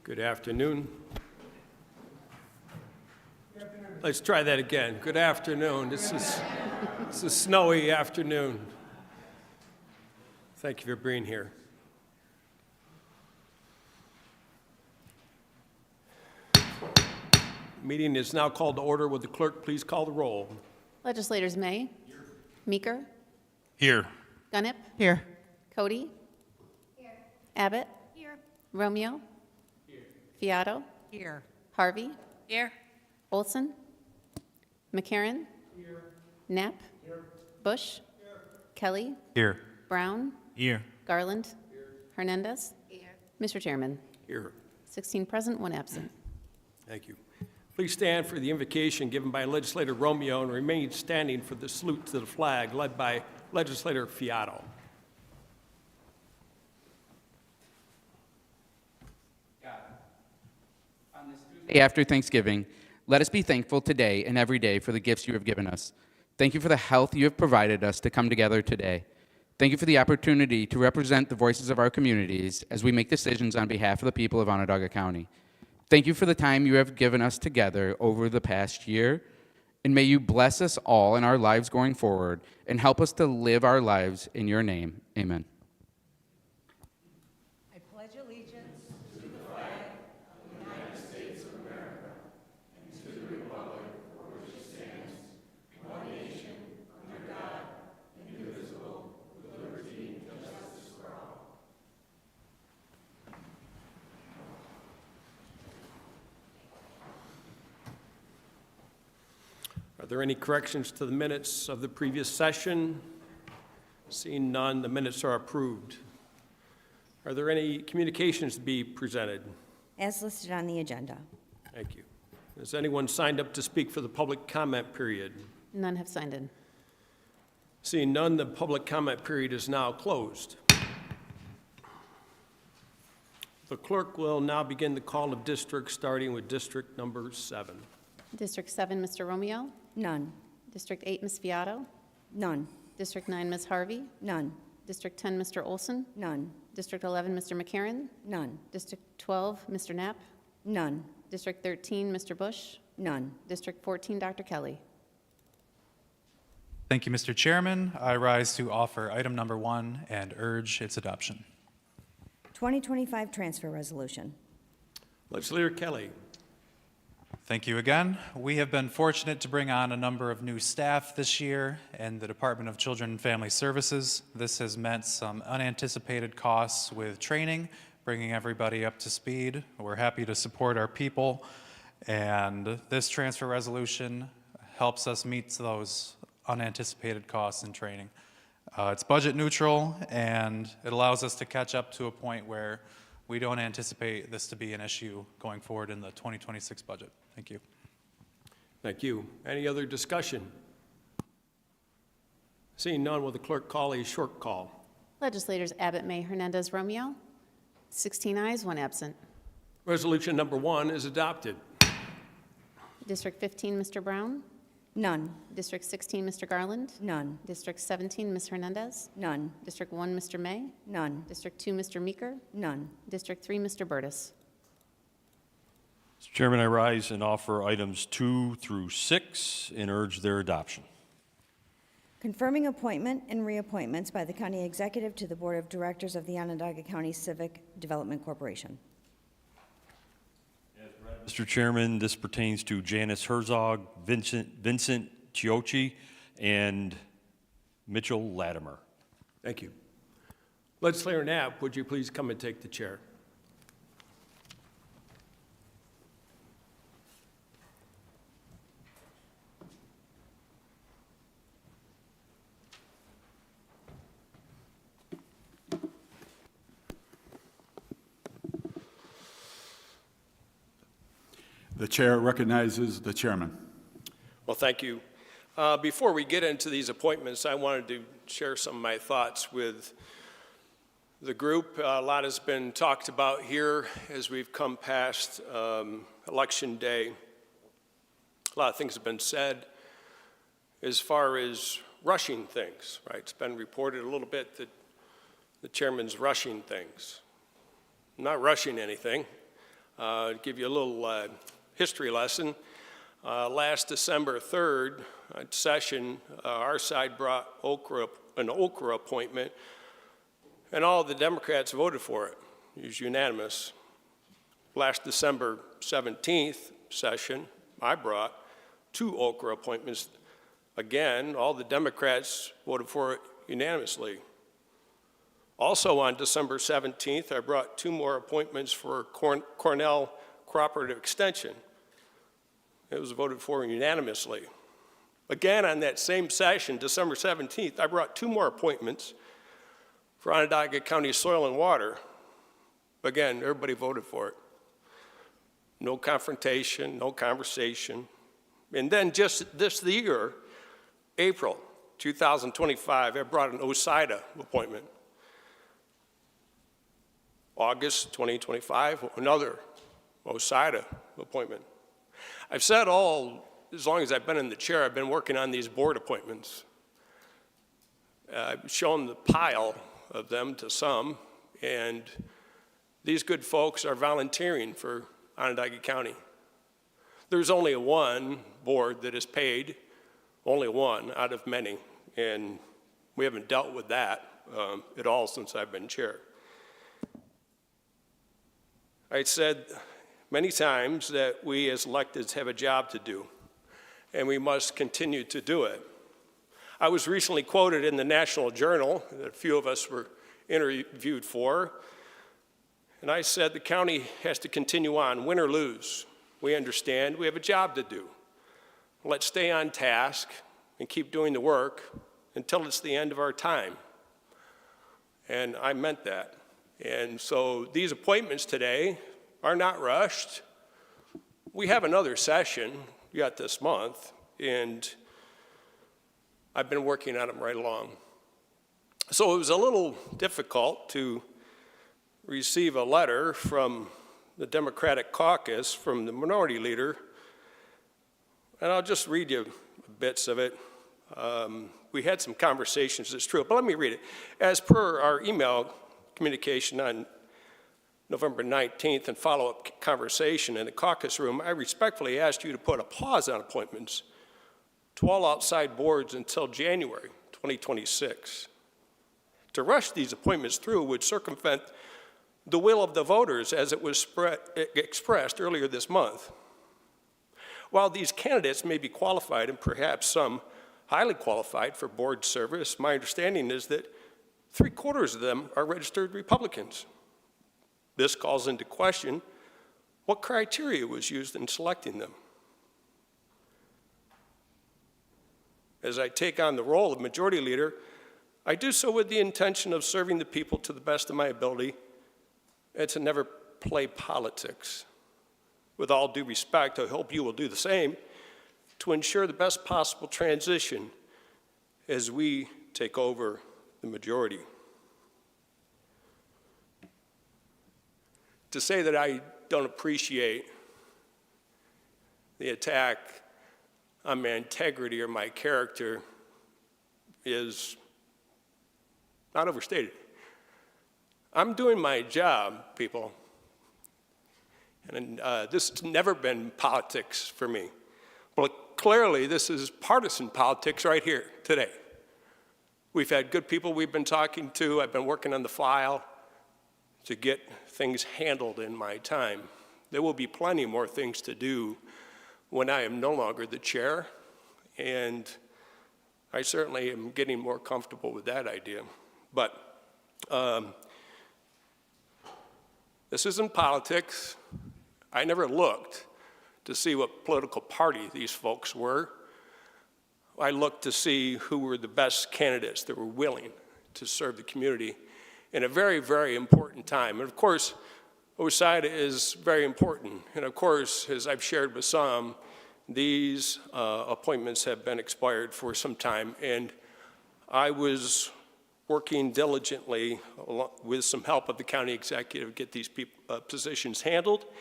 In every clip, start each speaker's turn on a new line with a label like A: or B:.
A: Good afternoon. Let's try that again. Good afternoon. This is a snowy afternoon. Thank you for being here. Meeting is now called to order. Would the clerk please call the roll?
B: Legislators May. Here. Meeker.
C: Here.
B: Gunnip.
D: Here.
B: Cody. Here. Abbott. Here. Romeo. Here. Fiato.
D: Here.
B: Harvey.
D: Here.
B: Olson. McCarran. Here. Knapp. Here. Bush. Here. Kelly.
C: Here.
B: Brown.
C: Here.
B: Garland. Here. Hernandez. Here. Mr. Chairman.
A: Here.
B: 16 present, 1 absent.
A: Thank you. Please stand for the invocation given by Legislator Romeo and remain standing for the salute to the flag led by Legislator Fiato.
E: God, on this Tuesday after Thanksgiving, let us be thankful today and every day for the gifts you have given us. Thank you for the health you have provided us to come together today. Thank you for the opportunity to represent the voices of our communities as we make decisions on behalf of the people of Onondaga County. Thank you for the time you have given us together over the past year, and may you bless us all in our lives going forward and help us to live our lives in your name. Amen.
D: I pledge allegiance to the flag of the United States of America and to the republic for which it stands, one nation, under God, indivisible, with liberty and justice for all.
A: Are there any corrections to the minutes of the previous session? Seeing none, the minutes are approved. Are there any communications to be presented?
F: As listed on the agenda.
A: Thank you. Has anyone signed up to speak for the public comment period?
B: None have signed in.
A: Seeing none, the public comment period is now closed. The clerk will now begin the call of districts, starting with district number 7.
B: District 7, Mr. Romeo.
F: None.
B: District 8, Ms. Fiato.
F: None.
B: District 9, Ms. Harvey.
F: None.
B: District 10, Mr. Olson.
F: None.
B: District 11, Mr. McCarran.
F: None.
B: District 12, Mr. Knapp.
F: None.
B: District 13, Mr. Bush.
F: None.
B: District 14, Dr. Kelly.
C: Thank you, Mr. Chairman. I rise to offer item number 1 and urge its adoption.
F: 2025 transfer resolution.
A: Legislator Kelly.
C: Thank you again. We have been fortunate to bring on a number of new staff this year in the Department of Children and Family Services. This has meant some unanticipated costs with training, bringing everybody up to speed. We're happy to support our people, and this transfer resolution helps us meet those unanticipated costs in training. It's budget neutral, and it allows us to catch up to a point where we don't anticipate this to be an issue going forward in the 2026 budget. Thank you.
A: Thank you. Any other discussion? Seeing none, will the clerk call a short call?
B: Legislators Abbott, May, Hernandez, Romeo. 16 ayes, 1 absent.
A: Resolution number 1 is adopted.
B: District 15, Mr. Brown.
F: None.
B: District 16, Mr. Garland.
F: None.
B: District 17, Ms. Hernandez.
F: None.
B: District 1, Mr. May.
F: None.
B: District 2, Mr. Meeker.
F: None.
B: District 3, Mr. Burtis.
G: Mr. Chairman, I rise and offer items 2 through 6 and urge their adoption.
F: Confirming appointment and reappointments by the County Executive to the Board of Directors of the Onondaga County Civic Development Corporation.
G: Mr. Chairman, this pertains to Janice Herzog, Vincent Chiocci, and Mitchell Latimer.
A: Thank you. Legislator Knapp, would you please come and take the chair?
H: The chair recognizes the chairman.
A: Well, thank you. Before we get into these appointments, I wanted to share some of my thoughts with the group. A lot has been talked about here as we've come past Election Day. A lot of things have been said as far as rushing things, right? It's been reported a little bit that the chairman's rushing things. I'm not rushing anything. Give you a little history lesson. Last December 3rd session, our side brought an Okra appointment, and all the Democrats voted for it. It was unanimous. Last December 17th session, I brought 2 Okra appointments. Again, all the Democrats voted for it unanimously. Also on December 17th, I brought 2 more appointments for Cornell Cooperative Extension. It was voted for unanimously. Again, on that same session, December 17th, I brought 2 more appointments for Onondaga County Soil and Water. Again, everybody voted for it. No confrontation, no conversation. And then just this year, April 2025, I brought an OSIDA appointment. August 2025, another OSIDA appointment. I've said as long as I've been in the chair, I've been working on these board appointments. I've shown the pile of them to some, and these good folks are volunteering for Onondaga County. There's only one board that is paid, only one out of many, and we haven't dealt with that at all since I've been chair. I said many times that we as electeds have a job to do, and we must continue to do it. I was recently quoted in the National Journal that a few of us were interviewed for, and I said the county has to continue on, win or lose. We understand we have a job to do. Let's stay on task and keep doing the work until it's the end of our time. And I meant that. And so these appointments today are not rushed. We have another session yet this month, and I've been working on them right along. So it was a little difficult to receive a letter from the Democratic caucus from the minority leader, and I'll just read you bits of it. We had some conversations, it's true, but let me read it. As per our email communication on November 19th and follow-up conversation in the caucus room, I respectfully asked you to put a pause on appointments to all outside boards until January 2026. To rush these appointments through would circumvent the will of the voters as it was expressed earlier this month. While these candidates may be qualified and perhaps some highly qualified for board service, my understanding is that 3/4 of them are registered Republicans. This calls into question what criteria was used in selecting them. As I take on the role of majority leader, I do so with the intention of serving the people to the best of my ability and to never play politics. With all due respect, I hope you will do the same to ensure the best possible transition as we take over the majority. To say that I don't appreciate the attack on my integrity or my character is not overstated. I'm doing my job, people, and this has never been politics for me. But clearly, this is partisan politics right here today. We've had good people we've been talking to. I've been working on the file to get things handled in my time. There will be plenty more things to do when I am no longer the chair, and I certainly am getting more comfortable with that idea. But this isn't politics. I never looked to see what political party these folks were. I looked to see who were the best candidates that were willing to serve the community in a very, very important time. And of course, OSIDA is very important. And of course, as I've shared with some, these appointments have been expired for some time. And I was working diligently with some help of the county executive to get these positions handled.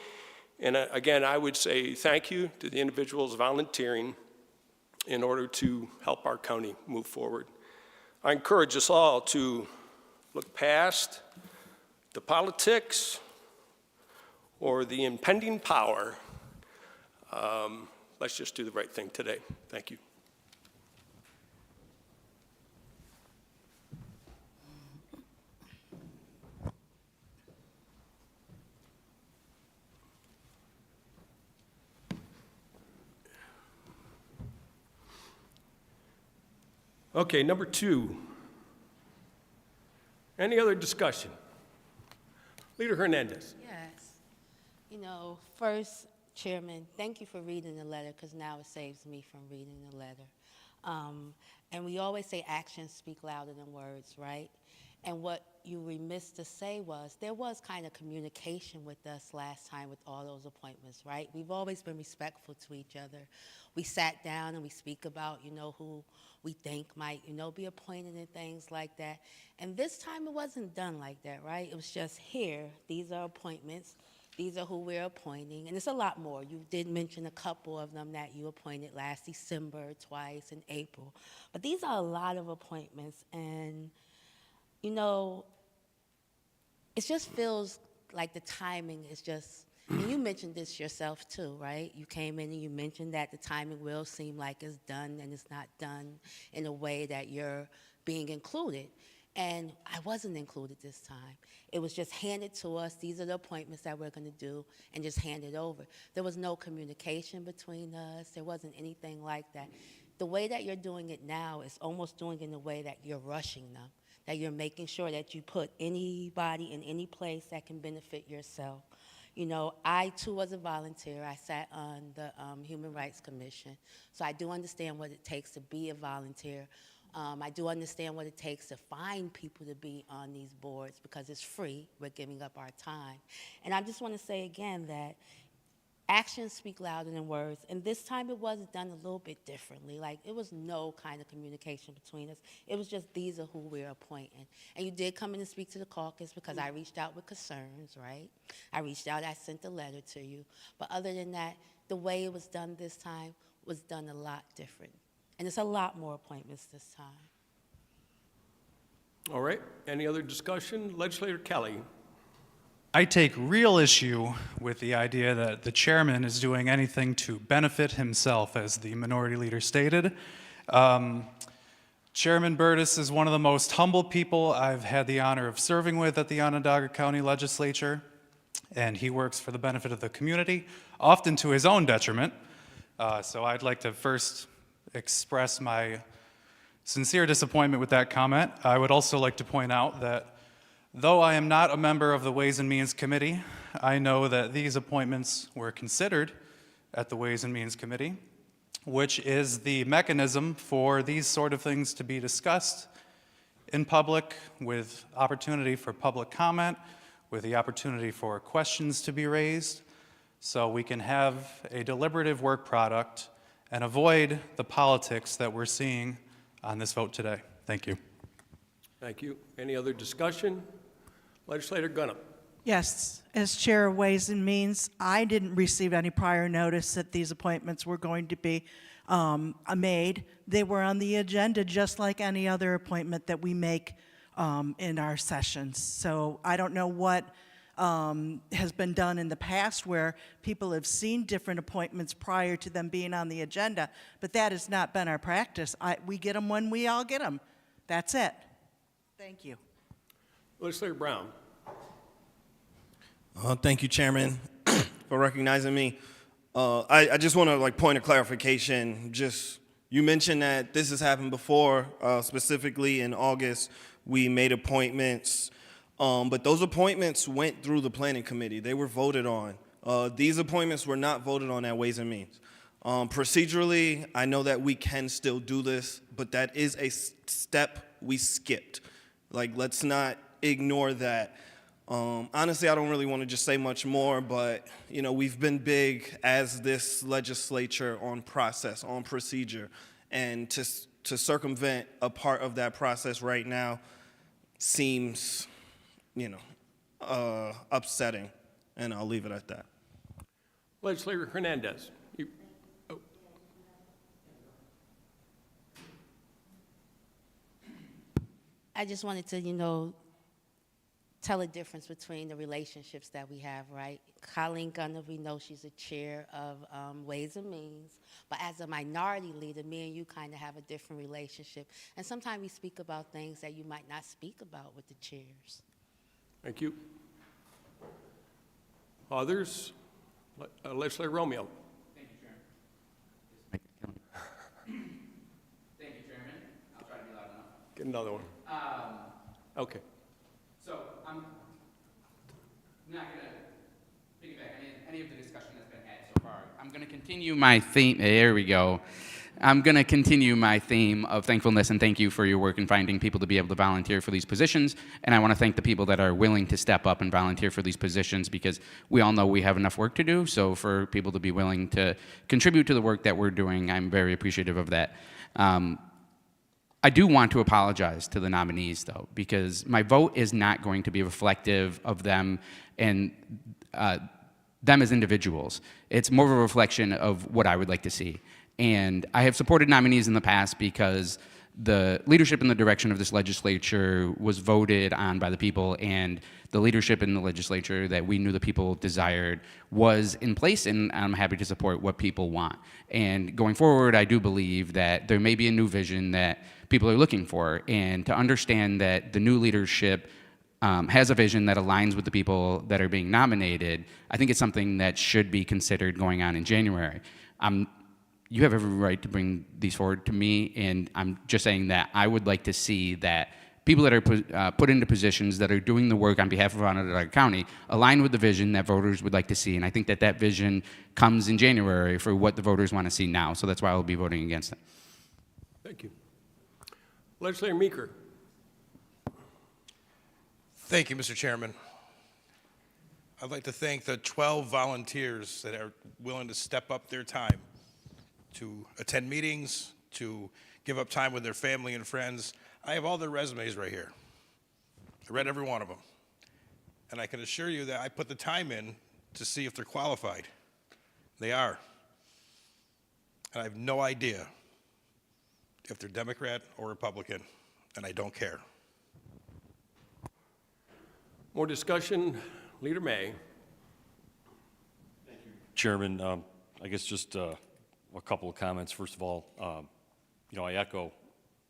A: And again, I would say thank you to the individuals volunteering in order to help our county move forward. I encourage us all to look past the politics, or the impending power, let's just do the right thing today. Thank you. Okay, number 2. Any other discussion? Leader Hernandez.
I: Yes. You know, first, Chairman, thank you for reading the letter, because now it saves me from reading the letter. And we always say actions speak louder than words, right? And what you remiss to say was there was kind of communication with us last time with all those appointments, right? We've always been respectful to each other. We sat down and we speak about, who we think might, be appointed and things like that. And this time it wasn't done like that, right? It was just here, these are appointments, these are who we're appointing, and it's a lot more. You did mention a couple of them that you appointed last December, twice in April. But these are a lot of appointments, and it just feels like the timing is just, and you mentioned this yourself too, right? You came in and you mentioned that the timing will seem like it's done and it's not done in a way that you're being included. And I wasn't included this time. It was just handed to us, these are the appointments that we're gonna do, and just handed over. There was no communication between us, there wasn't anything like that. The way that you're doing it now is almost doing it in a way that you're rushing them, that you're making sure that you put anybody in any place that can benefit yourself. I too was a volunteer. I sat on the Human Rights Commission, so I do understand what it takes to be a volunteer. I do understand what it takes to find people to be on these boards because it's free. We're giving up our time. And I just want to say again that actions speak louder than words, and this time it was done a little bit differently. Like, it was no kind of communication between us. It was just, these are who we're appointing. And you did come in and speak to the caucus because I reached out with concerns, right? I reached out, I sent a letter to you. But other than that, the way it was done this time was done a lot different. And it's a lot more appointments this time.
A: All right, any other discussion? Legislator Kelly.
C: I take real issue with the idea that the chairman is doing anything to benefit himself, as the minority leader stated. Chairman Burtis is one of the most humble people I've had the honor of serving with at the Onondaga County Legislature, and he works for the benefit of the community, often to his own detriment. So I'd like to first express my sincere disappointment with that comment. I would also like to point out that though I am not a member of the Ways and Means Committee, I know that these appointments were considered at the Ways and Means Committee, which is the mechanism for these sort of things to be discussed in public, with opportunity for public comment, with the opportunity for questions to be raised, so we can have a deliberative work product and avoid the politics that we're seeing on this vote today. Thank you.
A: Thank you. Any other discussion? Legislator Gunnup.
J: Yes, as Chair of Ways and Means, I didn't receive any prior notice that these appointments were going to be made. They were on the agenda just like any other appointment that we make in our sessions. So I don't know what has been done in the past where people have seen different appointments prior to them being on the agenda, but that has not been our practice. We get them when we all get them. That's it. Thank you.
A: Legislator Brown.
K: Thank you, Chairman, for recognizing me. I just want to point of clarification. You mentioned that this has happened before. Specifically in August, we made appointments, but those appointments went through the Planning Committee. They were voted on. These appointments were not voted on at Ways and Means. Procedurally, I know that we can still do this, but that is a step we skipped. Let's not ignore that. Honestly, I don't really want to just say much more, but we've been big as this legislature on process, on procedure, and to circumvent a part of that process right now seems, upsetting, and I'll leave it at that.
A: Legislator Hernandez.
I: I just wanted to, tell a difference between the relationships that we have, right? Colleen Gunner, we know she's a chair of Ways and Means, but as a minority leader, me and you kind of have a different relationship. And sometimes we speak about things that you might not speak about with the chairs.
A: Thank you. Others? Legislator Romeo.
E: Thank you, Chairman. Thank you, Chairman. I'll try to be loud enough.
A: Get another one. Okay.
E: So I'm not going to piggyback any of the discussion that's been had so far. I'm going to continue my theme. There we go. I'm going to continue my theme of thankfulness and thank you for your work in finding people to be able to volunteer for these positions. And I want to thank the people that are willing to step up and volunteer for these positions, because we all know we have enough work to do. So for people to be willing to contribute to the work that we're doing, I'm very appreciative of that. I do want to apologize to the nominees, though, because my vote is not going to be reflective of them and them as individuals. It's more of a reflection of what I would like to see. And I have supported nominees in the past because the leadership and the direction of this legislature was voted on by the people, and the leadership in the legislature that we knew the people desired was in place, and I'm happy to support what people want. And going forward, I do believe that there may be a new vision that people are looking for, and to understand that the new leadership has a vision that aligns with the people that are being nominated, I think it's something that should be considered going on in January. You have every right to bring these forward to me, and I'm just saying that I would like to see that people that are put into positions that are doing the work on behalf of Onondaga County align with the vision that voters would like to see, and I think that that vision comes in January for what the voters want to see now, so that's why I will be voting against it.
A: Thank you. Legislator Meeker.
L: Thank you, Mr. Chairman. I'd like to thank the 12 volunteers that are willing to step up their time to attend meetings, to give up time with their family and friends. I have all their resumes right here. I read every one of them. And I can assure you that I put the time in to see if they're qualified. They are. And I have no idea if they're Democrat or Republican, and I don't care.
A: More discussion? Leader May.
G: Chairman, I guess just a couple of comments. First of all, I echo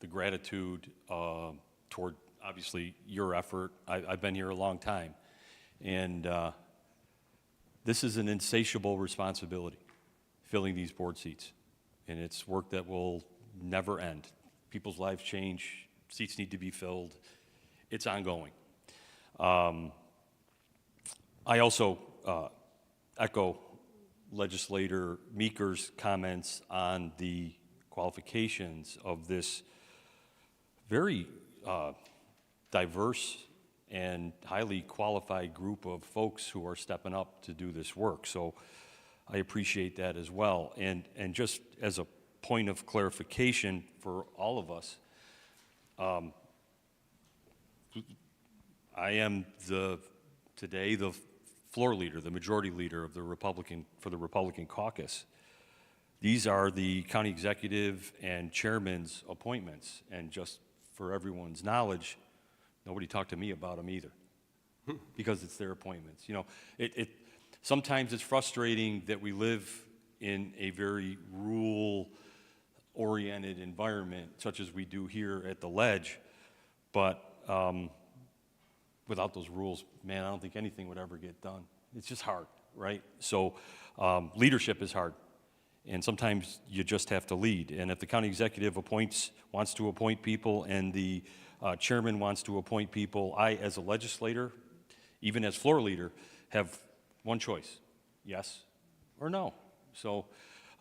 G: the gratitude toward, obviously, your effort. I've been here a long time, and this is an insatiable responsibility, filling these board seats, and it's work that will never end. People's lives change, seats need to be filled. It's ongoing. I also echo Legislator Meeker's comments on the qualifications of this very diverse and highly qualified group of folks who are stepping up to do this work. So I appreciate that as well. And just as a point of clarification for all of us, I am today the floor leader, the majority leader of the Republican caucus. These are the county executive and chairman's appointments, and just for everyone's knowledge, nobody talked to me about them either, because it's their appointments. Sometimes it's frustrating that we live in a very rule-oriented environment, such as we do here at the Ledge, but without those rules, man, I don't think anything would ever get done. It's just hard, right? So leadership is hard, and sometimes you just have to lead. And if the county executive wants to appoint people, and the chairman wants to appoint people, I, as a legislator, even as floor leader, have one choice: yes or no. So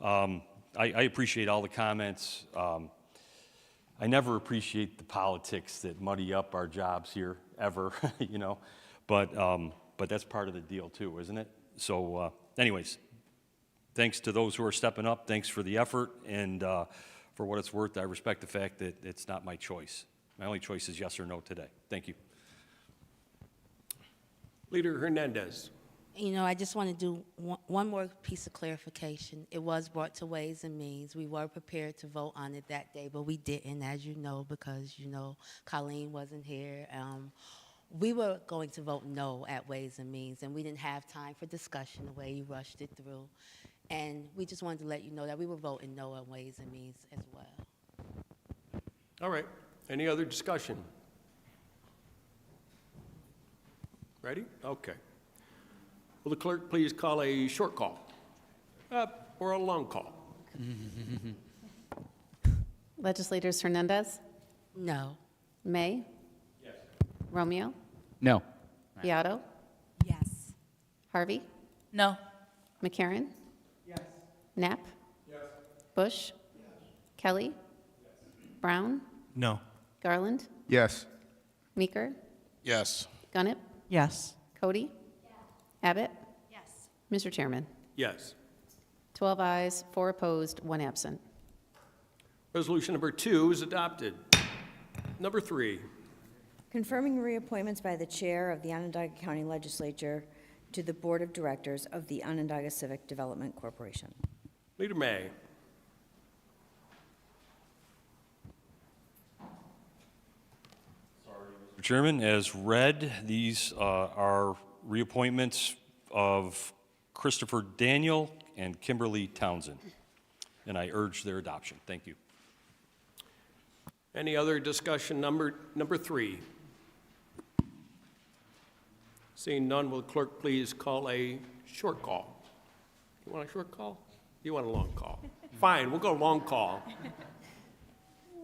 G: I appreciate all the comments. I never appreciate the politics that muddy up our jobs here, ever, but that's part of the deal too, isn't it? So anyways, thanks to those who are stepping up. Thanks for the effort, and for what it's worth, I respect the fact that it's not my choice. My only choice is yes or no today. Thank you.
A: Leader Hernandez.
I: I just want to do one more piece of clarification. It was brought to Ways and Means. We were prepared to vote on it that day, but we didn't, as you know, because, Colleen wasn't here. we were going to vote no at Ways and Means, and we didn't have time for discussion the way you rushed it through. And we just wanted to let you know that we were voting no on Ways and Means as well.
A: All right. Any other discussion? Ready? Okay. Will the clerk please call a short call or a long call?
B: Legislators Hernandez,
I: No.
B: May. Yes. Romeo,
E: No.
B: Beato,
D: Yes.
B: Harvey,
D: No.
B: McCarron. Yes. Knapp. Yes. Bush. Yes. Kelly. Yes. Brown.
K: No.
B: Garland.
H: Yes.
B: Meeker.
L: Yes.
B: Gunnip.
J: Yes.
B: Cody. Abbott.
D: Yes.
B: Mr. Chairman.
A: Yes.
B: 12 ayes, 4 opposed, 1 absent.
A: Resolution number 2 is adopted. Number 3.
F: Confirming reappointments by the Chair of the Onondaga County Legislature to the Board of Directors of the Onondaga Civic Development Corporation.
A: Leader May.
G: Mr. Chairman, as read, these are reappointments of Christopher Daniel and Kimberly Townsend, and I urge their adoption. Thank you.
A: Any other discussion? Number 3. Seeing none, will the clerk please call a short call? You want a short call? You want a long call? Fine, we'll go long call.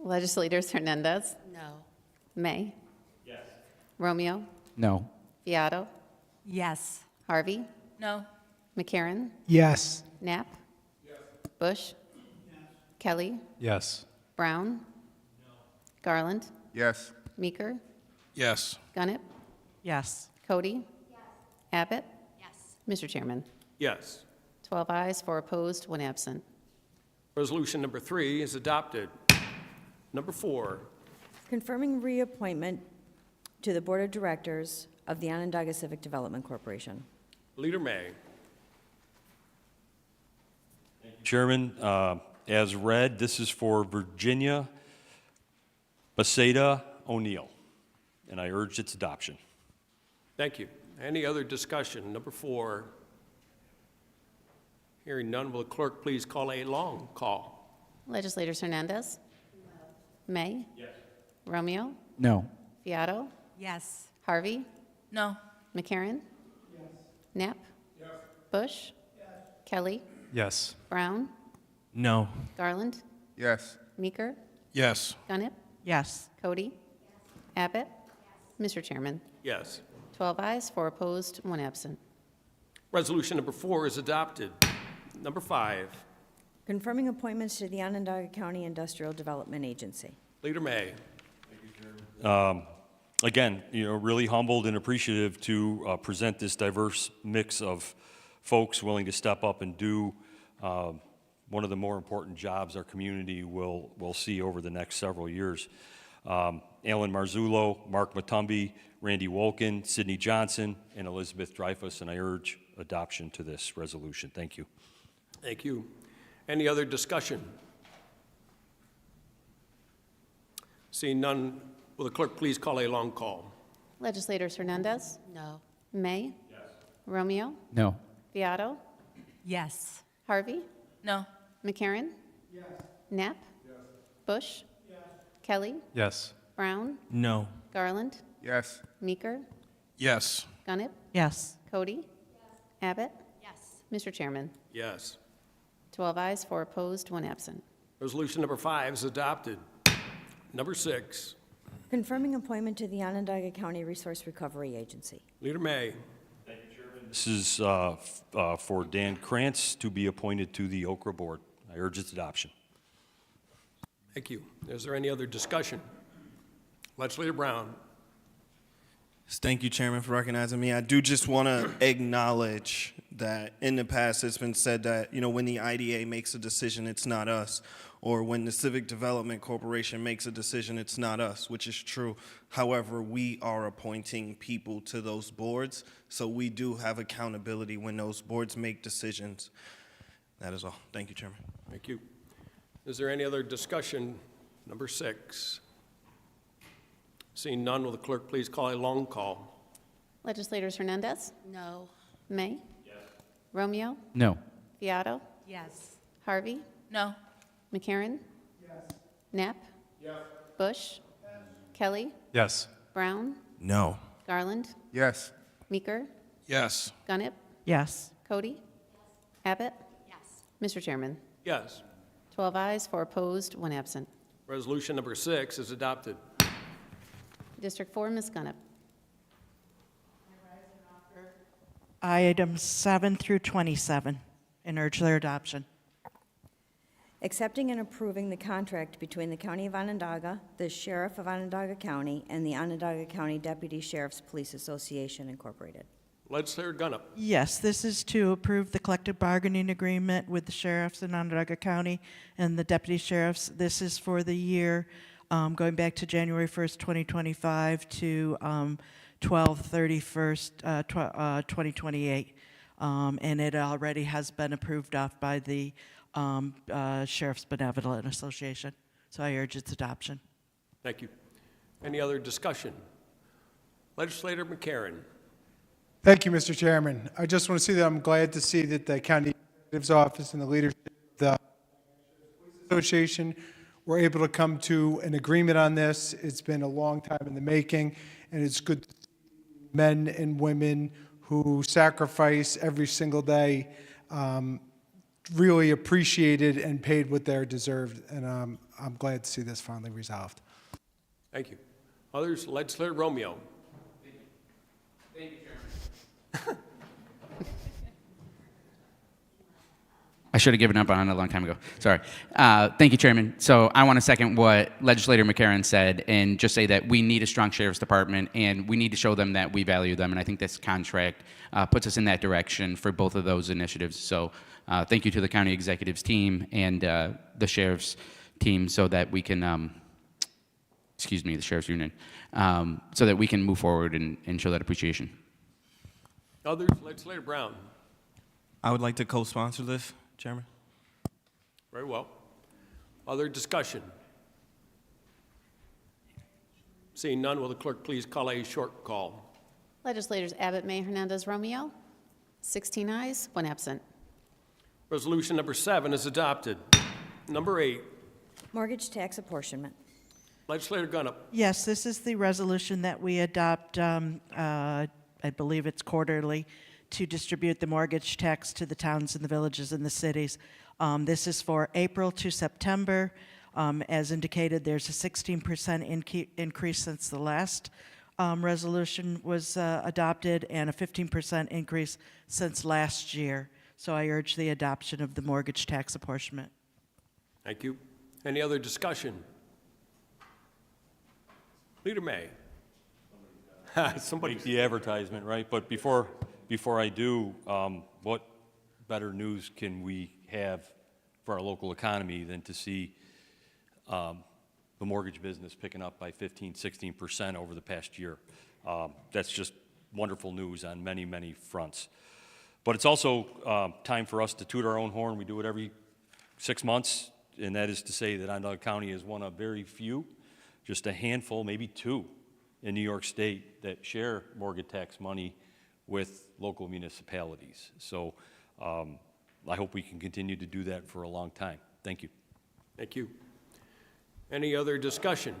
B: Legislators Hernandez,
I: No.
B: May. Yes. Romeo,
E: No.
B: Beato,
D: Yes.
B: Harvey,
D: No.
B: McCarron,
H: Yes.
B: Knapp. Yes. Bush. Yes. Kelly,
C: Yes.
B: Brown. Garland,
H: Yes.
B: Meeker,
L: Yes.
B: Gunnip,
J: Yes.
B: Cody. Abbott.
D: Yes.
B: Mr. Chairman.
A: Yes.
B: 12 ayes, 4 opposed, 1 absent.
A: Resolution number 3 is adopted. Number 4.
F: Confirming reappointment to the Board of Directors of the Onondaga Civic Development Corporation.
A: Leader May.
G: Chairman, as read, this is for Virginia Baseda O'Neill, and I urge its adoption.
A: Thank you. Any other discussion? Number 4. Hearing none, will the clerk please call a long call?
B: Legislators Hernandez. May. Yes. Romeo,
E: No.
B: Beato,
D: Yes.
B: Harvey,
D: No.
B: McCarron. Yes. Knapp. Yes. Bush. Yes. Kelly,
C: Yes.
B: Brown,
K: No.
B: Garland,
H: Yes.
B: Meeker,
L: Yes.
B: Gunnip,
J: Yes.
B: Cody. Abbott. Mr. Chairman.
A: Yes.
B: 12 ayes, 4 opposed, 1 absent.
A: Resolution number 4 is adopted. Number 5.
F: Confirming appointments to the Onondaga County Industrial Development Agency.
A: Leader May.
G: Again, really humbled and appreciative to present this diverse mix of folks willing to step up and do one of the more important jobs our community will see over the next several years. Alan Marzullo, Mark Matumbi, Randy Wolkin, Sidney Johnson, and Elizabeth Dreyfus, and I urge adoption to this resolution. Thank you.
A: Thank you. Any other discussion? Seeing none, will the clerk please call a long call?
B: Legislators Hernandez.
I: No.
B: May. Yes. Romeo,
E: No.
B: Beato,
D: Yes.
B: Harvey,
D: No.
B: McCarron. Yes. Knapp. Yes. Bush. Yes. Kelly,
C: Yes.
B: Brown,
K: No.
B: Garland,
H: Yes.
B: Meeker,
L: Yes.
B: Gunnip,
J: Yes.
B: Cody. Abbott.
D: Yes.
B: Mr. Chairman.
A: Yes.
B: 12 ayes, 4 opposed, 1 absent.
A: Resolution number 5 is adopted. Number 6.
F: Confirming appointment to the Onondaga County Resource Recovery Agency.
A: Leader May.
G: This is for Dan Krantz to be appointed to the Okra Board. I urge its adoption.
A: Thank you. Is there any other discussion? Legislator Brown.
K: Thank you, Chairman, for recognizing me. I do just want to acknowledge that in the past it's been said that, when the IDA makes a decision, it's not us. Or when the Civic Development Corporation makes a decision, it's not us, which is true. However, we are appointing people to those boards, so we do have accountability when those boards make decisions. That is all. Thank you, Chairman.
A: Thank you. Is there any other discussion? Number 6. Seeing none, will the clerk please call a long call?
B: Legislators Hernandez,
I: No.
B: May. Yes. Romeo,
E: No.
B: Beato,
I: Yes.
B: Harvey,
D: No.
B: McCarron. Yes. Knapp. Yes. Bush. Yes. Kelly,
C: Yes.
B: Brown,
K: No.
B: Garland,
L: Yes.
B: Meeker,
L: Yes.
B: Gunnip,
J: Yes.
B: Cody, Abbott.
I: Yes.
B: Mr. Chairman,
A: Yes.
B: 12 ayes, 4 opposed, 1 absent.
A: Resolution number 6 is adopted.
B: District 4, Ms. Gunnip.
J: Items 7 through 27, and urge their adoption.
F: Accepting and approving the contract between the County of Onondaga, the Sheriff of Onondaga County, and the Onondaga County Deputy Sheriff's Police Association Incorporated.
A: Legislator Gunnip.
J: Yes, this is to approve the collective bargaining agreement with the sheriffs in Onondaga County and the deputy sheriffs. This is for the year going back to January 1st, 2025 to 2028. And it already has been approved off by the Sheriff's Benevolent Association. So I urge its adoption.
A: Thank you. Any other discussion? Legislator McCarron.
M: Thank you, Mr. Chairman. I just want to say that I'm glad to see that the county executive's office and the leadership of the Police Association were able to come to an agreement on this. It's been a long time in the making, and it's good to see men and women who sacrifice every single day really appreciated and paid what they're deserved, and I'm glad to see this finally resolved.
A: Thank you. Others? Legislator Romeo.
E: Thank you, Chairman. I should have given up on it a long time ago. Sorry. Thank you, Chairman. So I want to second what Legislator McCarron said and just say that we need a strong sheriff's department and we need to show them that we value them. And I think this contract puts us in that direction for both of those initiatives. So thank you to the county executives team and the sheriff's team so that we can, the sheriff's union, so that we can move forward and show that appreciation.
A: Others? Legislator Brown.
K: I would like to co-sponsor this, Chairman.
A: Very well. Other discussion? Seeing none, will the clerk please call a short call?
B: Legislators Abbott, May, Hernandez, Romeo. 16 ayes, 1 absent.
A: Resolution number 7 is adopted. Number 8.
F: Mortgage tax apportionment.
A: Legislator Gunnip.
J: Yes, this is the resolution that we adopt, I believe it's quarterly, to distribute the mortgage tax to the towns and the villages and the cities. This is for April to September. As indicated, there's a 16% increase since the last resolution was adopted and a 15% increase since last year. So I urge the adoption of the mortgage tax apportionment.
A: Thank you. Any other discussion? Leader May. Somebody.
G: Make the advertisement, right? But before I do, what better news can we have for our local economy than to see the mortgage business picking up by 15, 16% over the past year? That's just wonderful news on many, many fronts. But it's also time for us to toot our own horn. We do it every 6 months, and that is to say that Onondaga County is one of very few, just a handful, maybe 2 in New York State that share mortgage tax money with local municipalities. So I hope we can continue to do that for a long time. Thank you.
A: Thank you. Any other discussion?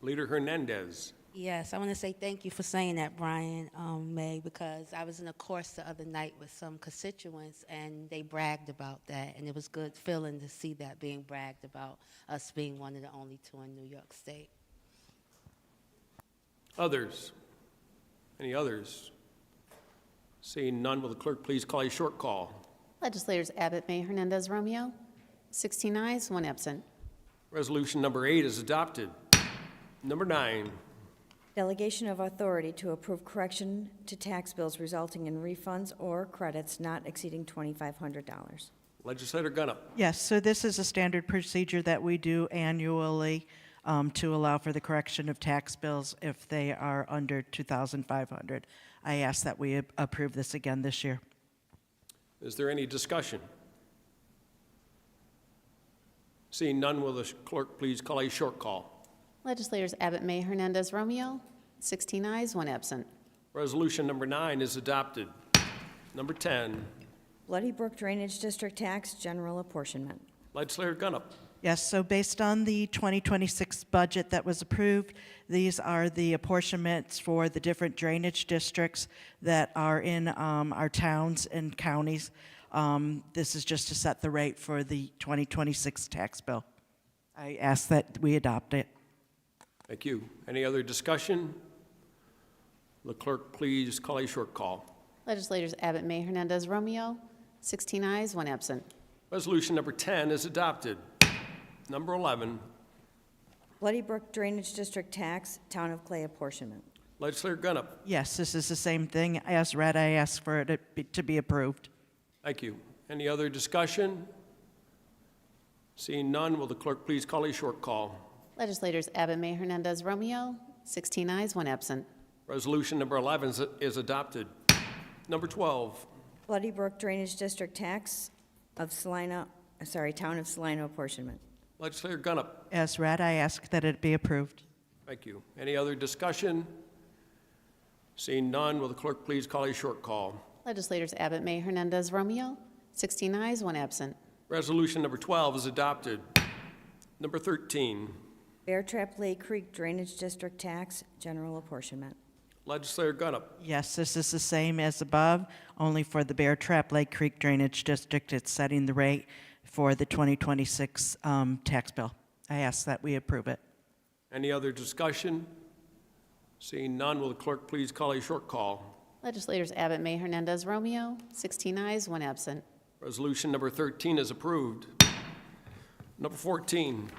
A: Leader Hernandez.
I: Yes, I want to say thank you for saying that, Brian, May, because I was in a course the other night with some constituents, and they bragged about that, and it was good feeling to see that being bragged about, us being one of the only 2 in New York State.
A: Others? Any others? Seeing none, will the clerk please call a short call?
B: Legislators Abbott, May, Hernandez, Romeo. 16 ayes, 1 absent.
A: Resolution number 8 is adopted. Number 9.
F: Delegation of authority to approve correction to tax bills resulting in refunds or credits not exceeding $2,500.
A: Legislator Gunnip.
J: Yes, so this is a standard procedure that we do annually to allow for the correction of tax bills if they are under $2,500. I ask that we approve this again this year.
A: Is there any discussion? Seeing none, will the clerk please call a short call?
B: Legislators Abbott, May, Hernandez, Romeo, 16 ayes, 1 absent.
A: Resolution number 9 is adopted. Number 10,
F: Bloody Brook Drainage District Tax, General Apportionment.
A: Legislator Gunnop.
J: Yes, so based on the 2026 budget that was approved, these are the apportionments for the different drainage districts that are in our towns and counties. This is just to set the rate for the 2026 tax bill. I ask that we adopt it.
A: Thank you. Any other discussion? The clerk, please call a short call.
B: Legislators Abbott, May, Hernandez, Romeo, 16 ayes, 1 absent.
A: Resolution number 10 is adopted. Number 11,
F: Bloody Brook Drainage District Tax, Town of Clay Apportionment.
A: Legislator Gunnop.
J: Yes, this is the same thing. As read, I ask for it to be approved.
A: Thank you. Any other discussion? Seeing none, will the clerk please call a short call?
B: Legislators Abbott, May, Hernandez, Romeo, 16 ayes, 1 absent.
A: Resolution number 11 is adopted. Number 12,
F: Bloody Brook Drainage District Tax of Salina, Town of Salina Apportionment.
A: Legislator Gunnop.
J: As read, I ask that it be approved.
A: Thank you. Any other discussion? Seeing none, will the clerk please call a short call?
B: Legislators Abbott, May, Hernandez, Romeo, 16 ayes, 1 absent.
A: Resolution number 12 is adopted. Number 13,
F: Bear Trap Lake Creek Drainage District Tax, General Apportionment.
A: Legislator Gunnop.
J: Yes, this is the same as above, only for the Bear Trap Lake Creek Drainage District. It's setting the rate for the 2026 tax bill. I ask that we approve it.
A: Any other discussion? Seeing none, will the clerk please call a short call?
B: Legislators Abbott, May, Hernandez, Romeo, 16 ayes, 1 absent.
A: Resolution number 13 is approved. Number 14,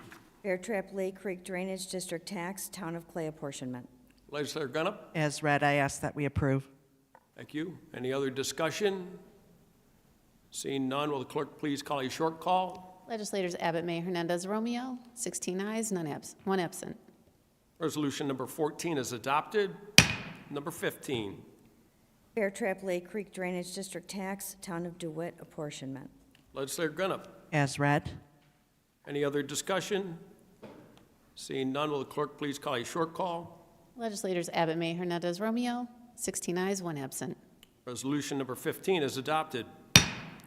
F: Bear Trap Lake Creek Drainage District Tax, Town of Clay Apportionment.
A: Legislator Gunnop.
J: As read, I ask that we approve.
A: Thank you. Any other discussion? Seeing none, will the clerk please call a short call?
B: Legislators Abbott, May, Hernandez, Romeo, 16 ayes, 1 absent.
A: Resolution number 14 is adopted. Number 15,
F: Bear Trap Lake Creek Drainage District Tax, Town of DeWitt Apportionment.
A: Legislator Gunnop.
J: As read.
A: Any other discussion? Seeing none, will the clerk please call a short call?
B: Legislators Abbott, May, Hernandez, Romeo, 16 ayes, 1 absent.
A: Resolution number 15 is adopted.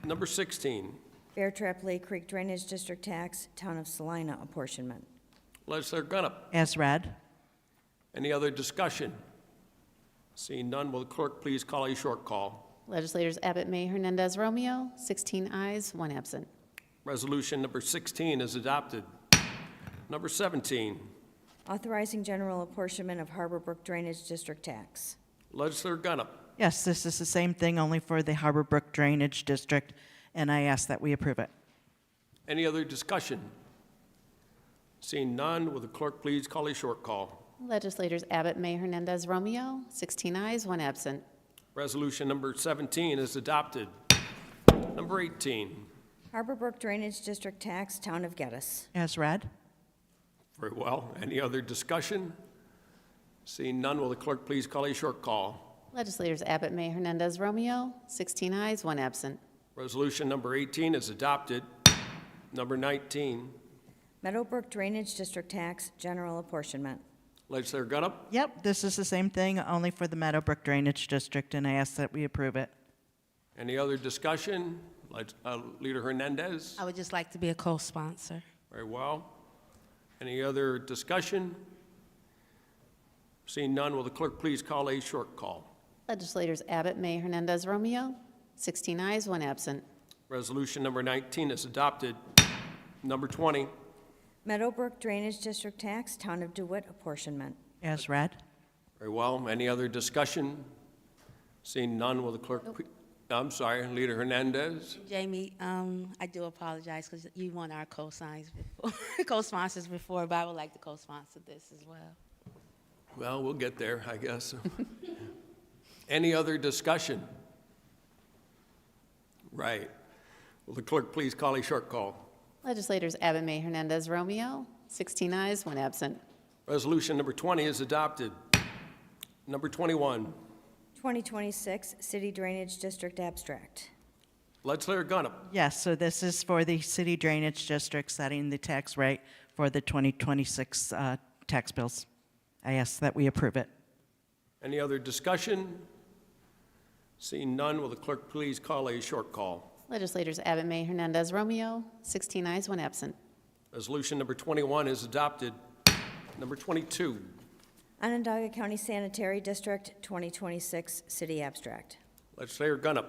A: Number 16,
F: Bear Trap Lake Creek Drainage District Tax, Town of Salina Apportionment.
A: Legislator Gunnop.
J: As read.
A: Any other discussion? Seeing none, will the clerk please call a short call?
B: Legislators Abbott, May, Hernandez, Romeo, 16 ayes, 1 absent.
A: Resolution number 16 is adopted. Number 17,
F: Authorizing general apportionment of Harbor Brook Drainage District Tax.
A: Legislator Gunnop.
J: Yes, this is the same thing, only for the Harbor Brook Drainage District, and I ask that we approve it.
A: Any other discussion? Seeing none, will the clerk please call a short call?
B: Legislators Abbott, May, Hernandez, Romeo, 16 ayes, 1 absent.
A: Resolution number 17 is adopted. Number 18,
F: Harbor Brook Drainage District Tax, Town of Geddes.
J: As read.
A: very well. Any other discussion? Seeing none, will the clerk please call a short call?
B: Legislators Abbott, May, Hernandez, Romeo, 16 ayes, 1 absent.
A: Resolution number 18 is adopted. Number 19,
F: Meadowbrook Drainage District Tax, General Apportionment.
A: Legislator Gunnop.
J: Yep, this is the same thing, only for the Meadowbrook Drainage District, and I ask that we approve it.
A: Any other discussion? Leader Hernandez?
I: I would just like to be a co-sponsor.
A: Very well. Any other discussion? Seeing none, will the clerk please call a short call?
B: Legislators Abbott, May, Hernandez, Romeo, 16 ayes, 1 absent.
A: Resolution number 19 is adopted. Number 20,
F: Meadowbrook Drainage District Tax, Town of DeWitt Apportionment.
J: As read.
A: very well. Any other discussion? Seeing none, will the clerk, I'm sorry, Leader Hernandez?
I: Jamie, I do apologize because you won our co-signs before, co-sponsors before, but I would like to co-sponsor this as well.
A: Well, we'll get there, I guess. Any other discussion? Right. Will the clerk please call a short call?
B: Legislators Abbott, May, Hernandez, Romeo, 16 ayes, 1 absent.
A: Resolution number 20 is adopted. Number 21,
F: 2026 City Drainage District Abstract.
A: Legislator Gunnop.
J: Yes, so this is for the City Drainage District, setting the tax rate for the 2026 tax bills. I ask that we approve it.
A: Any other discussion? Seeing none, will the clerk please call a short call?
B: Legislators Abbott, May, Hernandez, Romeo, 16 ayes, 1 absent.
A: Resolution number 21 is adopted. Number 22.
F: Onondaga County Sanitary District 2026 City Abstract.
A: Legislator Gunnop.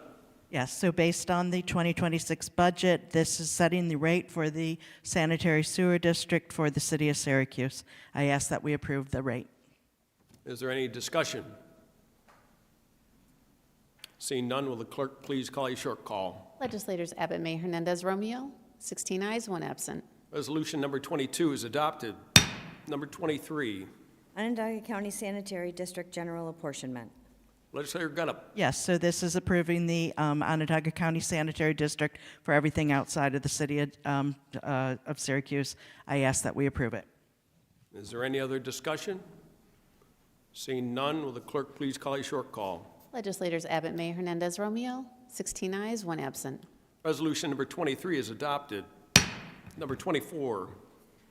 J: Yes, so based on the 2026 budget, this is setting the rate for the sanitary sewer district for the city of Syracuse. I ask that we approve the rate.
A: Is there any discussion? Seeing none, will the clerk please call a short call?
B: Legislators Abbott, May, Hernandez, Romeo, 16 ayes, 1 absent.
A: Resolution number 22 is adopted. Number 23.
F: Onondaga County Sanitary District General Apportionment.
A: Legislator Gunnop.
J: Yes, so this is approving the Onondaga County Sanitary District for everything outside of the city of Syracuse. I ask that we approve it.
A: Is there any other discussion? Seeing none, will the clerk please call a short call?
B: Legislators Abbott, May, Hernandez, Romeo, 16 ayes, 1 absent.
A: Resolution number 23 is adopted. Number 24.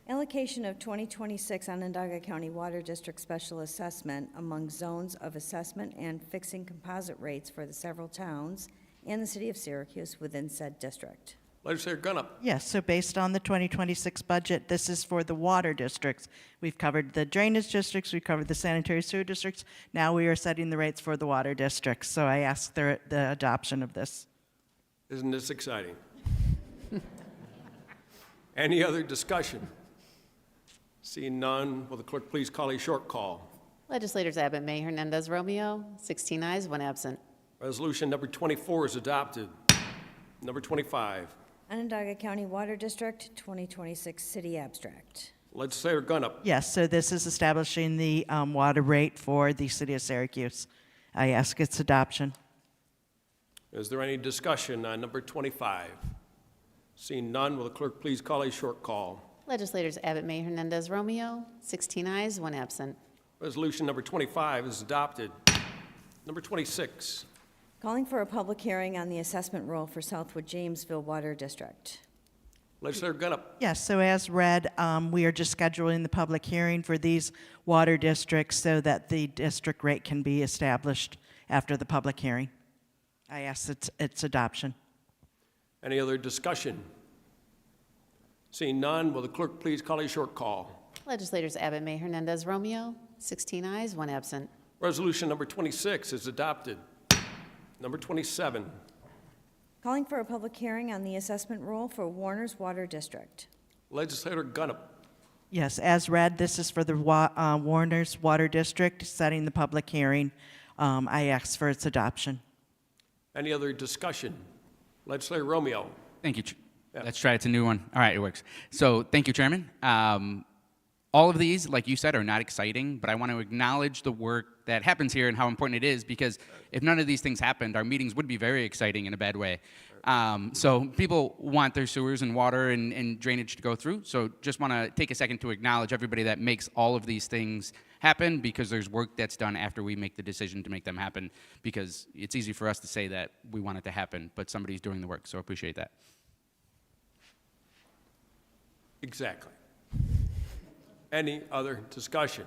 F: Allocation of 2026 Onondaga County Water District Special Assessment among zones of assessment and fixing composite rates for the several towns and the city of Syracuse within said district.
A: Legislator Gunnop.
J: Yes, so based on the 2026 budget, this is for the water districts. We've covered the drainage districts, we've covered the sanitary sewer districts. Now we are setting the rates for the water districts. So I ask the adoption of this.
A: Isn't this exciting? Any other discussion? Seeing none, will the clerk please call a short call?
B: Legislators Abbott, May, Hernandez, Romeo, 16 ayes, 1 absent.
A: Resolution number 24 is adopted. Number 25.
F: Onondaga County Water District 2026 City Abstract.
A: Legislator Gunnop.
J: Yes, so this is establishing the water rate for the city of Syracuse. I ask its adoption.
A: Is there any discussion on number 25? Seeing none, will the clerk please call a short call?
B: Legislators Abbott, May, Hernandez, Romeo, 16 ayes, 1 absent.
A: Resolution number 25 is adopted. Number 26.
F: Calling for a public hearing on the assessment roll for Southwood Jamesville Water District.
A: Legislator Gunnop.
J: Yes, so as read, we are just scheduling the public hearing for these water districts so that the district rate can be established after the public hearing. I ask its adoption.
A: Any other discussion? Seeing none, will the clerk please call a short call?
B: Legislators Abbott, May, Hernandez, Romeo, 16 ayes, 1 absent.
A: Resolution number 26 is adopted. Number 27.
F: Calling for a public hearing on the assessment roll for Warner's Water District.
A: Legislator Gunnop.
J: Yes, as read, this is for the Warner's Water District, setting the public hearing. I ask for its adoption.
A: Any other discussion? Legislator Romeo.
E: Thank you.
A: Yeah.
E: Let's try it. It's a new one. All right, it works. So thank you, Chairman. All of these, like you said, are not exciting, but I want to acknowledge the work that happens here and how important it is, because if none of these things happened, our meetings would be very exciting in a bad way. So people want their sewers and water and drainage to go through. So just want to take a second to acknowledge everybody that makes all of these things happen, because there's work that's done after we make the decision to make them happen, because it's easy for us to say that we want it to happen, but somebody's doing the work, so appreciate that.
A: Exactly. Any other discussion?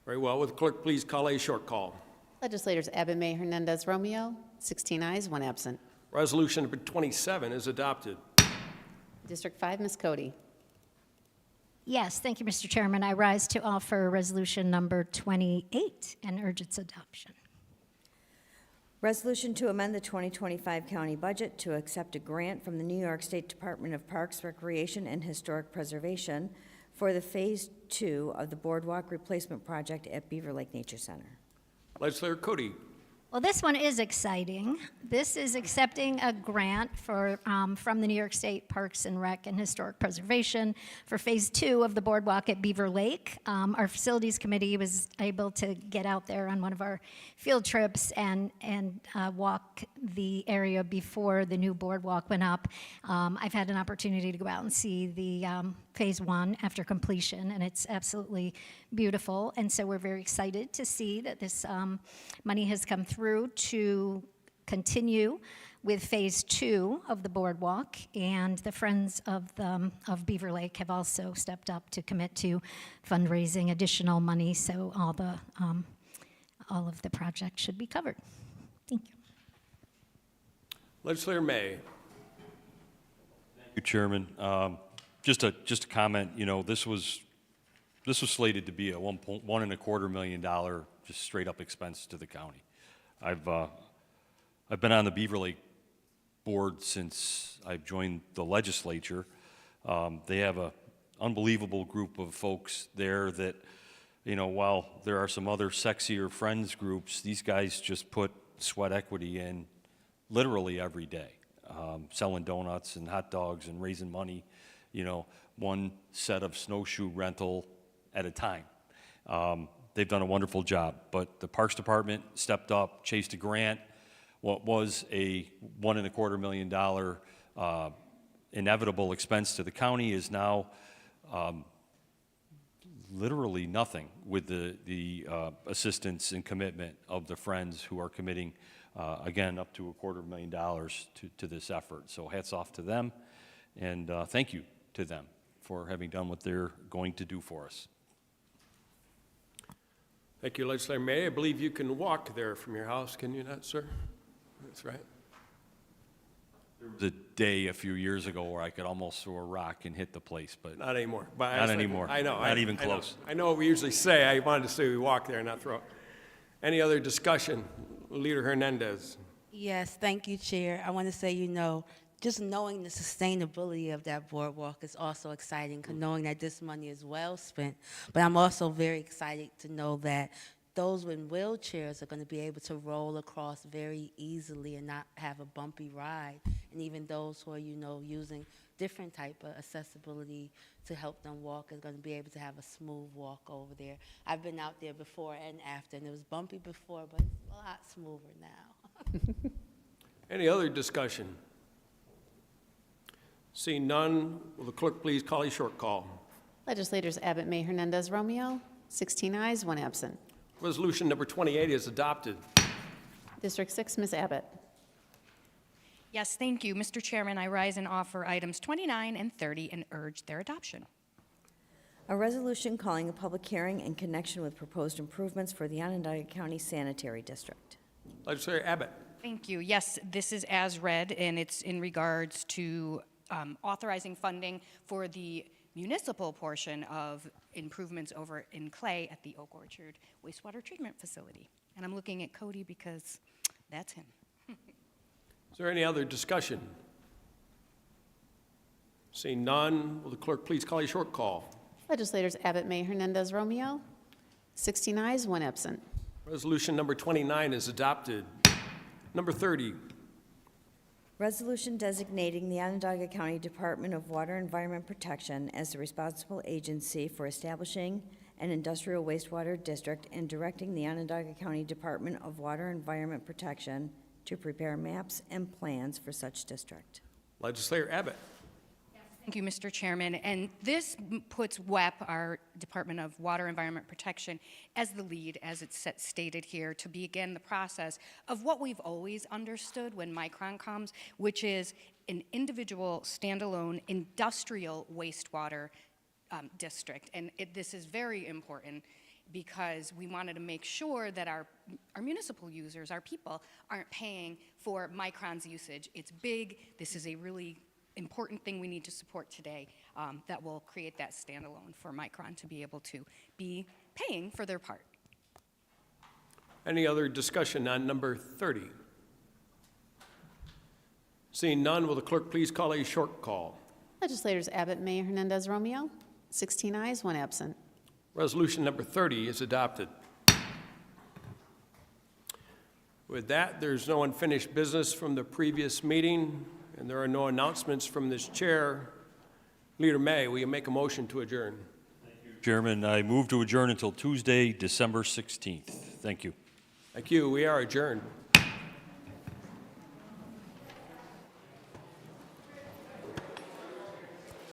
A: Very well. Will the clerk please call a short call?
B: Legislators Abbott, May, Hernandez, Romeo, 16 ayes, 1 absent.
A: Resolution number 27 is adopted.
B: District 5, Ms. Cody.
D: Yes, thank you, Mr. Chairman. I rise to offer resolution number 28 and urge its adoption.
F: Resolution to amend the 2025 county budget to accept a grant from the New York State Department of Parks, Recreation, and Historic Preservation for the Phase 2 of the Boardwalk Replacement Project at Beaver Lake Nature Center.
A: Legislator Cody.
D: Well, this one is exciting. This is accepting a grant for, from the New York State Parks and Rec and Historic Preservation for Phase 2 of the Boardwalk at Beaver Lake. Our Facilities Committee was able to get out there on one of our field trips and walk the area before the new boardwalk went up. I've had an opportunity to go out and see the Phase 1 after completion, and it's absolutely beautiful. And so we're very excited to see that this money has come through to continue with Phase 2 of the boardwalk, and the Friends of Beaver Lake have also stepped up to commit to fundraising additional money, so all of the projects should be covered. Thank you.
A: Legislator May.
G: Thank you, Chairman. Just a comment. You know, this was slated to be a $1.25 million just straight up expense to the county. I've been on the Beaver Lake board since I've joined the legislature. They have an unbelievable group of folks there that, you know, while there are some other sexier friends groups, these guys just put sweat equity in literally every day, selling donuts and hot dogs and raising money, you know, one set of snowshoe rental at a time. They've done a wonderful job, but the Parks Department stepped up, chased a grant. What was a $1.25 million inevitable expense to the county is now literally nothing with the assistance and commitment of the Friends who are committing, again, up to $250,000 to this effort. So hats off to them, and thank you to them for having done what they're going to do for us.
A: Thank you, Legislator May. I believe you can walk there from your house, can you not, sir? That's right.
G: There was a day a few years ago where I could almost throw a rock and hit the place, but
A: Not anymore. But
G: not anymore.
A: I know.
G: Not even
A: I know.
G: close.
A: I know what we usually say. I wanted to say we walk there, not throw. Any other discussion? Leader Hernandez.
I: Yes, thank you, Chair. I want to say, you know, just knowing the sustainability of that boardwalk is also exciting, knowing that this money is well spent. But I'm also very excited to know that those in wheelchairs are going to be able to roll across very easily and not have a bumpy ride. And even those who are, you know, using different type of accessibility to help them walk are going to be able to have a smooth walk over there. I've been out there before and after, and it was bumpy before, but it's a lot smoother now.
A: Any other discussion? Seeing none, will the clerk please call a short call?
B: Legislators Abbott, May, Hernandez, Romeo, 16 ayes, 1 absent.
A: Resolution number 28 is adopted.
B: District 6, Ms. Abbott.
N: Yes, thank you. Mr. Chairman, I rise and offer items 29 and 30 and urge their adoption.
F: A resolution calling a public hearing in connection with proposed improvements for the Onondaga County Sanitary District.
A: Legislator Abbott.
N: Thank you. Yes, this is as read, and it's in regards to authorizing funding for the municipal portion of improvements over in Clay at the Oak Orchard wastewater treatment facility. And I'm looking at Cody because that's him.
A: Is there any other discussion? Seeing none, will the clerk please call a short call?
B: Legislators Abbott, May, Hernandez, Romeo, 16 ayes, 1 absent.
A: Resolution number 29 is adopted. Number 30.
F: Resolution designating the Onondaga County Department of Water and Environment Protection as the responsible agency for establishing an industrial wastewater district and directing the Onondaga County Department of Water and Environment Protection to prepare maps and plans for such district.
A: Legislator Abbott.
N: Thank you, Mr. Chairman. And this puts WEP, our Department of Water Environment Protection, as the lead, as it's stated here, to begin the process of what we've always understood when Micron comes, which is an individual, standalone, industrial wastewater district. And this is very important because we wanted to make sure that our municipal users, our people, aren't paying for Micron's usage. It's big. This is a really important thing we need to support today that will create that standalone for Micron to be able to be paying for their part.
A: Any other discussion on number 30? Seeing none, will the clerk please call a short call?
B: Legislators Abbott, May, Hernandez, Romeo, 16 ayes, 1 absent.
A: Resolution number 30 is adopted. With that, there's no unfinished business from the previous meeting, and there are no announcements from this chair. Leader May, will you make a motion to adjourn?
G: Chairman, I move to adjourn until Tuesday, December 16th. Thank you.
A: Thank you. We are adjourned.